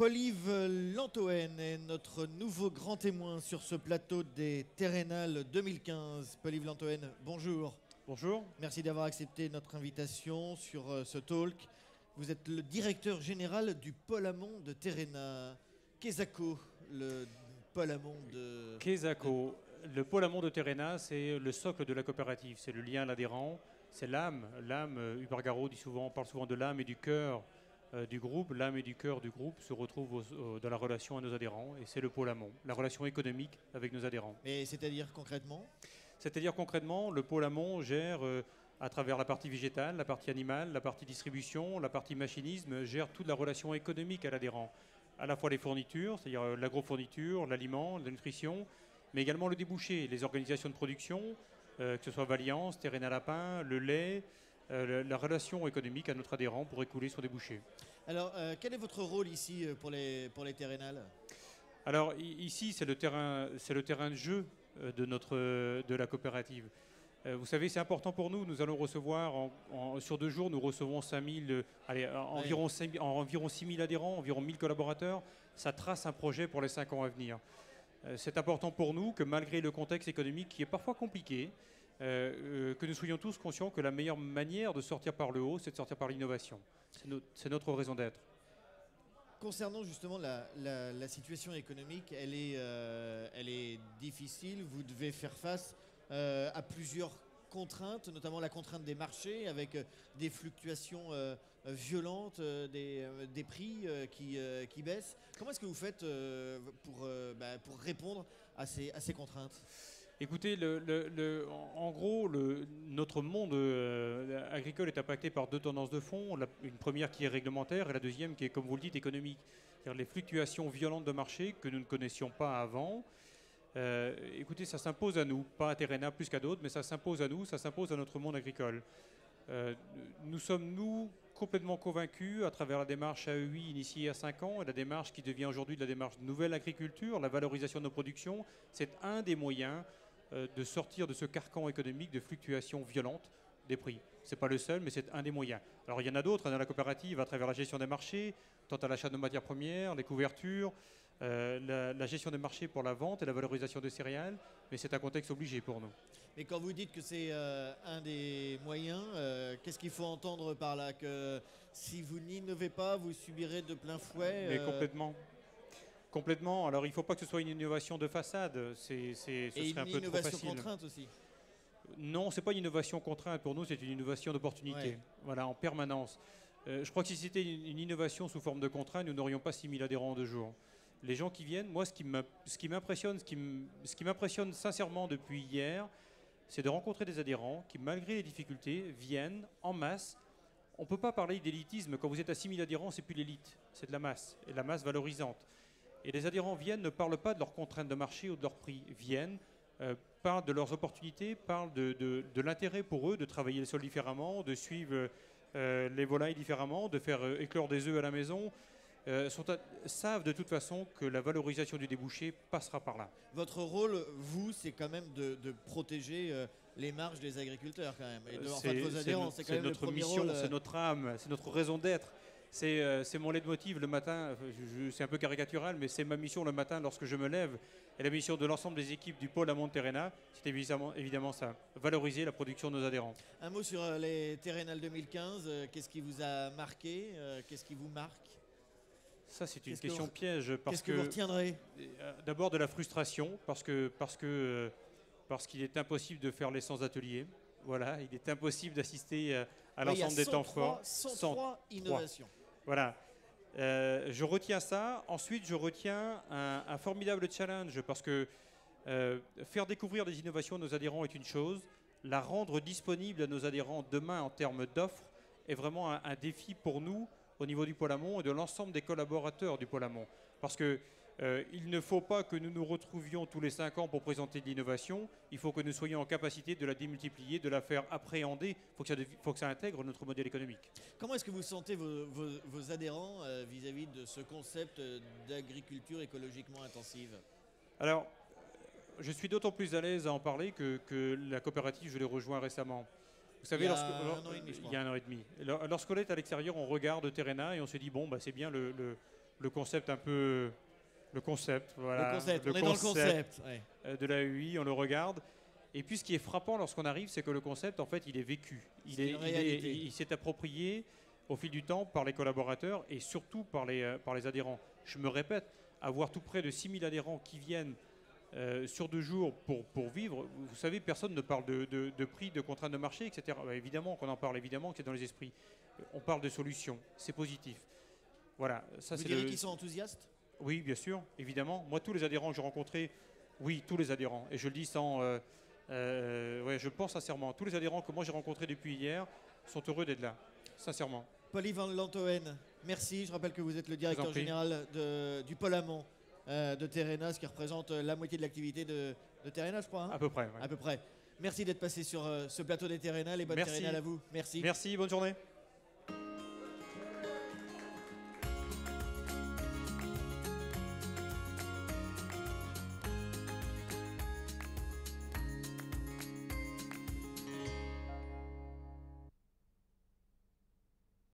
Paul-Yves Lantohen est notre nouveau grand témoin sur ce plateau des Terrénales 2015. Paul-Yves Lantohen, bonjour. Bonjour. Merci d'avoir accepté notre invitation sur ce talk. Vous êtes le directeur général du pôle amont de Terrena. Quesaco, le pôle amont de... Quesaco, le pôle amont de Terrena, c'est le socle de la coopérative. C'est le lien à l'adhérent, c'est l'âme. L'âme, Hubert Garot parle souvent de l'âme et du cœur du groupe. L'âme et du cœur du groupe se retrouvent dans la relation à nos adhérents. Et c'est le pôle amont, la relation économique avec nos adhérents. Mais c'est-à-dire concrètement ? C'est-à-dire concrètement, le pôle amont gère... à travers la partie végétale, la partie animale, la partie distribution, la partie machinisme, gère toute la relation économique à l'adhérent. À la fois les fournitures, c'est-à-dire l'agrofourniture, l'aliment, la nutrition, mais également le débouché, les organisations de production, que ce soit Valiance, Terrena Lapin, le lait, la relation économique à notre adhérent pour écouler son débouché. Alors, quel est votre rôle ici pour les Terrénales ? Alors ici, c'est le terrain de jeu de la coopérative. Vous savez, c'est important pour nous. Nous allons recevoir, sur 2 jours, nous recevons environ 6 000 adhérents, environ 1 000 collaborateurs. Ça trace un projet pour les 5 ans à venir. C'est important pour nous que malgré le contexte économique qui est parfois compliqué, que nous soyons tous conscients que la meilleure manière de sortir par le haut, c'est de sortir par l'innovation. C'est notre raison d'être. Concernant justement la situation économique, elle est difficile. Vous devez faire face à plusieurs contraintes, notamment la contrainte des marchés avec des fluctuations violentes des prix qui baissent. Comment est-ce que vous faites pour répondre à ces contraintes ? Écoutez, en gros, notre monde agricole est impacté par 2 tendances de fond. Une première qui est réglementaire et la deuxième qui est, comme vous le dites, économique. C'est-à-dire les fluctuations violentes de marché que nous ne connaissions pas avant. Écoutez, ça s'impose à nous, pas à Terrena plus qu'à d'autres, mais ça s'impose à nous, ça s'impose à notre monde agricole. Nous sommes, nous, complètement convaincus, à travers la démarche AEI initiée à 5 ans, et la démarche qui devient aujourd'hui de la démarche Nouvelle Agriculture, la valorisation de nos productions, c'est un des moyens de sortir de ce carcan économique de fluctuations violentes des prix. Ce n'est pas le seul, mais c'est un des moyens. Alors il y en a d'autres dans la coopérative, à travers la gestion des marchés, tant à l'achat de matières premières, les couvertures, la gestion des marchés pour la vente et la valorisation des céréales, mais c'est un contexte obligé pour nous. Et quand vous dites que c'est un des moyens, qu'est-ce qu'il faut entendre par là ? Que si vous n'innovez pas, vous subirez de plein fouet Mais complètement. Complètement. Alors il ne faut pas que ce soit une innovation de façade, ce serait un peu trop facile. Et une innovation contrainte aussi ? Non, ce n'est pas une innovation contrainte pour nous, c'est une innovation d'opportunité, ouais. Voilà, en permanence. Je crois que si c'était une innovation sous forme de contrainte, nous n'aurions pas 6 000 adhérents en 2 jours. Les gens qui viennent, moi, ce qui m'impressionne sincèrement depuis hier, c'est de rencontrer des adhérents qui, malgré les difficultés, viennent en masse. On ne peut pas parler d'élitisme. Quand vous êtes à 6 000 adhérents, c'est plus l'élite, c'est de la masse, et de la masse valorisante. Et les adhérents viennent, ne parlent pas de leurs contraintes de marché ou de leurs prix, viennent, parlent de leurs opportunités, parlent de l'intérêt pour eux de travailler le sol différemment, de suivre les volailles différemment, de faire éclore des œufs à la maison. Savent de toute façon que la valorisation du débouché passera par là. Votre rôle, vous, c'est quand même de protéger les marges des agriculteurs quand même. Et de vos adhérents, c'est quand même notre le premier mission, rôle. C'est notre âme, c'est notre raison d'être. C'est mon leitmotiv le matin, c'est un peu caricatural, mais c'est ma mission le matin lorsque je me lève. Et la mission de l'ensemble des équipes du pôle amont de Terrena, c'est évidemment ça, valoriser la production de nos adhérents. Un mot sur les Terrénales 2015, qu'est-ce qui vous a marqué, qu'est-ce qui vous marque ? Ça, c'est une question piège. Qu'est-ce que vous retiendrez ? D'abord de la frustration, parce qu'il est impossible de faire les 100 ateliers. Voilà, il est impossible d'assister à l'ensemble des temps forts. 103 innovations. Voilà. Je retiens ça. Ensuite, je retiens un formidable challenge, parce que faire découvrir des innovations à nos adhérents est une chose. La rendre disponible à nos adhérents demain en termes d'offres est vraiment un défi pour nous, au niveau du pôle amont et de l'ensemble des collaborateurs du pôle amont. Parce que il ne faut pas que nous nous retrouvions tous les 5 ans pour présenter de l'innovation, il faut que nous soyons en capacité de la démultiplier, de la faire appréhender, il faut que ça intègre notre modèle économique. Comment est-ce que vous sentez vos adhérents vis-à-vis de ce concept d'agriculture écologiquement intensive ? Alors, je suis d'autant plus à l'aise à en parler que la coopérative, je l'ai rejoint récemment. Vous savez, un an et demi, je crois. Il y a 1 an et demi. Lorsqu'on est à l'extérieur, on regarde Terrena et on se dit, bon, bah, c'est bien, le le concept un peu... Le concept, voilà. Le concept, on est dans le concept. Ouais. De la UI, on le regarde. Et puis ce qui est frappant lorsqu'on arrive, c'est que le concept, en fait, il est vécu. Il s'est approprié au fil du temps par les collaborateurs et surtout par les adhérents. Je me répète, avoir tout près de 6000 adhérents qui viennent sur 2 jours pour vivre, vous savez, personne ne parle de prix, de contraintes de marché, etc. Bah, évidemment qu'on en parle, évidemment que c'est dans les esprits. On parle de solutions, c'est positif. Voilà, ça, vous direz qu'ils sont enthousiastes? Oui, bien sûr, évidemment. Moi, tous les adhérents que j'ai rencontrés, oui, tous les adhérents, et je le dis sans... ouais, je pense sincèrement, tous les adhérents que moi j'ai rencontrés depuis hier sont heureux d'être là, sincèrement. Paulie van Lantoen, merci. Je rappelle que vous êtes le directeur général du pôle amont de Terrena, ce qui représente la moitié de l'activité de Terrena, je crois. Hein, à peu près. Ouais. À peu près. Merci d'être passé sur ce plateau des Terrena. Les bonnes Terrena à vous. Merci. Merci, bonne journée.